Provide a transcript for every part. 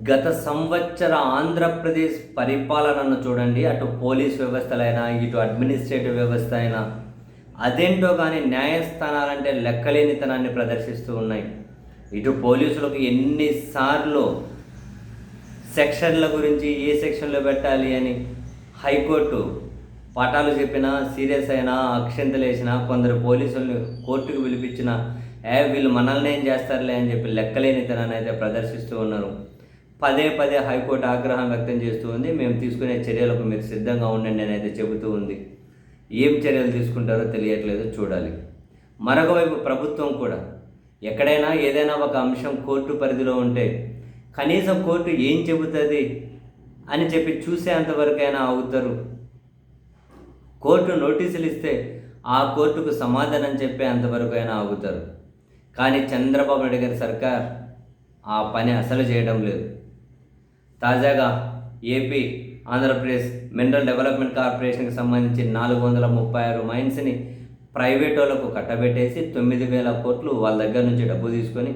గత సంవత్సర ఆంధ్రప్రదేశ్ పరిపాలనను చూడండి. అటు పోలీస్ వ్యవస్థలైనా, ఇటు అడ్మినిస్ట్రేటివ్ వ్యవస్థ అయినా అదేంటో కానీ న్యాయస్థానాలంటే లెక్కలేనితనాన్ని ప్రదర్శిస్తూ ఉన్నాయి. ఇటు పోలీసులకు ఎన్నిసార్లు సెక్షన్ల గురించి ఏ సెక్షన్లో పెట్టాలి అని హైకోర్టు పాఠాలు చెప్పినా, సీరియస్ అయినా, అక్షంతలు వేసినా, కొందరు పోలీసులను కోర్టుకు పిలిపించిన వీళ్ళు మనల్ని ఏం చేస్తారులే అని చెప్పి లెక్కలేనితనాన్ని అయితే ప్రదర్శిస్తూ ఉన్నారు. పదే పదే హైకోర్టు ఆగ్రహం వ్యక్తం చేస్తూ ఉంది. మేము తీసుకునే చర్యలకు మీరు సిద్ధంగా ఉండండి అని అయితే చెబుతూ ఉంది. ఏం చర్యలు తీసుకుంటారో తెలియట్లేదు, చూడాలి. మరొక వైపు ప్రభుత్వం కూడా ఎక్కడైనా ఏదైనా ఒక అంశం కోర్టు పరిధిలో ఉంటే కనీసం కోర్టు ఏం చెబుతుంది అని చెప్పి చూసేంతవరకైనా ఆగుతారు. కోర్టు నోటీసులు ఇస్తే ఆ కోర్టుకు సమాధానం చెప్పే అంతవరకు అయినా ఆగుతారు. కానీ చంద్రబాబు నాయుడు గారి సర్కార్ ఆ పని అసలు చేయడం లేదు. తాజాగా ఏపీ ఆంధ్రప్రదేశ్ మినరల్ డెవలప్మెంట్ కార్పొరేషన్కి సంబంధించి 436 మైన్స్ని ప్రైవేట్ వాళ్ళకు కట్టబెట్టేసి 9,000 కోట్లు వాళ్ళ దగ్గర నుంచి డబ్బు తీసుకొని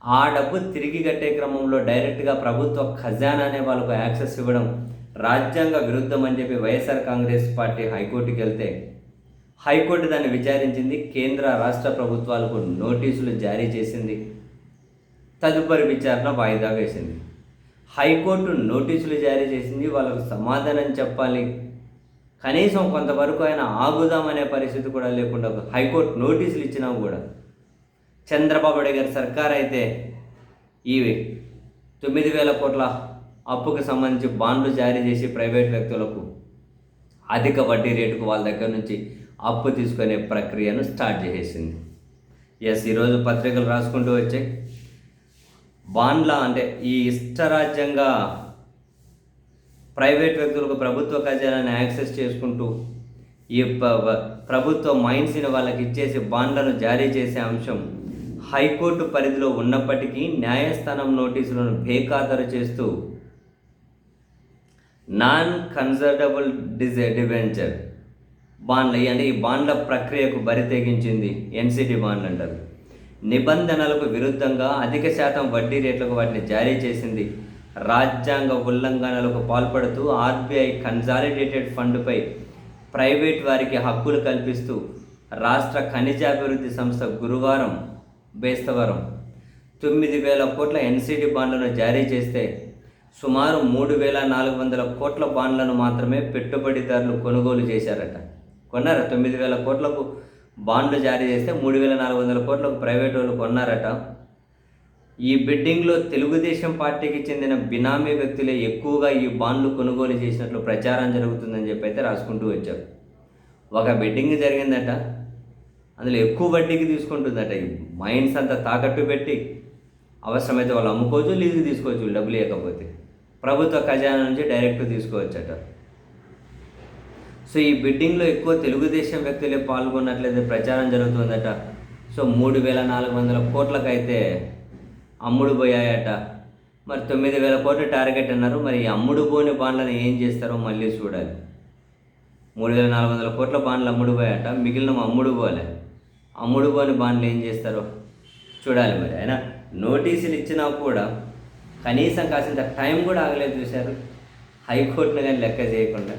ఆ డబ్బు తిరిగి కట్టే క్రమంలో డైరెక్ట్గా ప్రభుత్వ ఖజానా అనే వాళ్ళకు యాక్సెస్ ఇవ్వడం రాజ్యాంగ విరుద్ధం అని చెప్పి వైఎస్ఆర్ కాంగ్రెస్ పార్టీ హైకోర్టుకి వెళ్తే హైకోర్టు దాన్ని విచారించింది. కేంద్ర రాష్ట్ర ప్రభుత్వాలకు నోటీసులు జారీ చేసింది. తదుపరి విచారణ వాయిదా వేసింది. హైకోర్టు నోటీసులు జారీ చేసింది, వాళ్ళకు సమాధానం చెప్పాలి. కనీసం కొంతవరకు ఆయన ఆగుదామనే పరిస్థితి కూడా లేకుండా హైకోర్టు నోటీసులు ఇచ్చినా కూడా చంద్రబాబు నాయుడు గారి సర్కార్ అయితే ఈ 9,000 కోట్ల అప్పుకు సంబంధించి బాండ్లు జారీ చేసి ప్రైవేట్ వ్యక్తులకు అధిక వడ్డీ రేటుకు వాళ్ళ దగ్గర నుంచి అప్పు తీసుకునే ప్రక్రియను స్టార్ట్ చేసేసింది. ఈరోజు పత్రికలు రాసుకుంటూ వచ్చాయి. బాండ్ల అంటే ఈ ఇష్టరాజ్యంగా ప్రైవేట్ వ్యక్తులకు ప్రభుత్వ ఖజానాన్ని యాక్సెస్ చేసుకుంటూ ఈ ప్రభుత్వ మైన్స్ని వాళ్ళకి ఇచ్చేసి బాండ్లను జారీ చేసే అంశం హైకోర్టు పరిధిలో ఉన్నప్పటికీ న్యాయస్థానం నోటీసులను బేఖాతరు చేస్తూ నాన్ కన్వర్టబుల్ డిబెంచర్ బాండ్లు అంటే ఈ బాండ్ల ప్రక్రియకు బరి తెగించింది. ఎన్సిడి బాండ్లు అంటారు. నిబంధనలకు విరుద్ధంగా అధిక శాతం వడ్డీ రేట్లకు వాటిని జారీ చేసింది. రాజ్యాంగ ఉల్లంఘనలకు పాల్పడుతూ ఆర్బీఐ కన్సాలిడేటెడ్ ఫండ్పై ప్రైవేట్ వారికి హక్కులు కల్పిస్తూ రాష్ట్ర ఖనిజాభివృద్ధి సంస్థ గురువారం బేస్తవారం 9,000 కోట్ల ఎన్సిడి బాండ్లను జారీ చేస్తే సుమారు 3,400 కోట్ల బాండ్లను మాత్రమే పెట్టుబడిదారులు కొనుగోలు చేశారట. కొన్నారా? 9,000 కోట్లకు బాండ్లు జారీ చేస్తే 3,400 కోట్లకు ప్రైవేట్ వాళ్ళు కొన్నారట. ఈ బిడ్డింగ్లో తెలుగుదేశం పార్టీకి చెందిన బినామీ వ్యక్తులే ఎక్కువగా ఈ బాండ్లు కొనుగోలు చేసినట్లు ప్రచారం జరుగుతుందని చెప్పి అయితే రాసుకుంటూ వచ్చారు. ఒక బిడ్డింగ్ జరిగిందట, అందులో ఎక్కువ వడ్డీకి తీసుకుంటుందట. ఈ మైన్స్ అంతా తాకట్టు పెట్టి అవసరమైతే వాళ్ళు అమ్ముకోవచ్చు, లీజుకి తీసుకోవచ్చు, డబ్బులు ఇవ్వకపోతే ప్రభుత్వ ఖజానా నుంచి డైరెక్ట్ తీసుకోవచ్చట. సో ఈ బిడ్డింగ్లో ఎక్కువ తెలుగుదేశం వ్యక్తులే పాల్గొన్నట్లయితే ప్రచారం జరుగుతుందట. సో 3,400 కోట్లకైతే అమ్ముడు పోయాయట. మరి 9,000 కోట్ల టార్గెట్ అన్నారు. మరి అమ్ముడు పోని బాండ్లను ఏం చేస్తారో మళ్ళీ చూడాలి. 3,400 కోట్ల బాండ్లు అమ్ముడు పోయాట, మిగిలిన అమ్ముడు పోలే. అమ్ముడు పోని బాండ్లు ఏం చేస్తారో చూడాలి. మరి అయినా నోటీసులు ఇచ్చినా కూడా కనీసం కాసింత టైం కూడా ఆగలేదు చూశారు హైకోర్టును కానీ లెక్క చేయకుండా.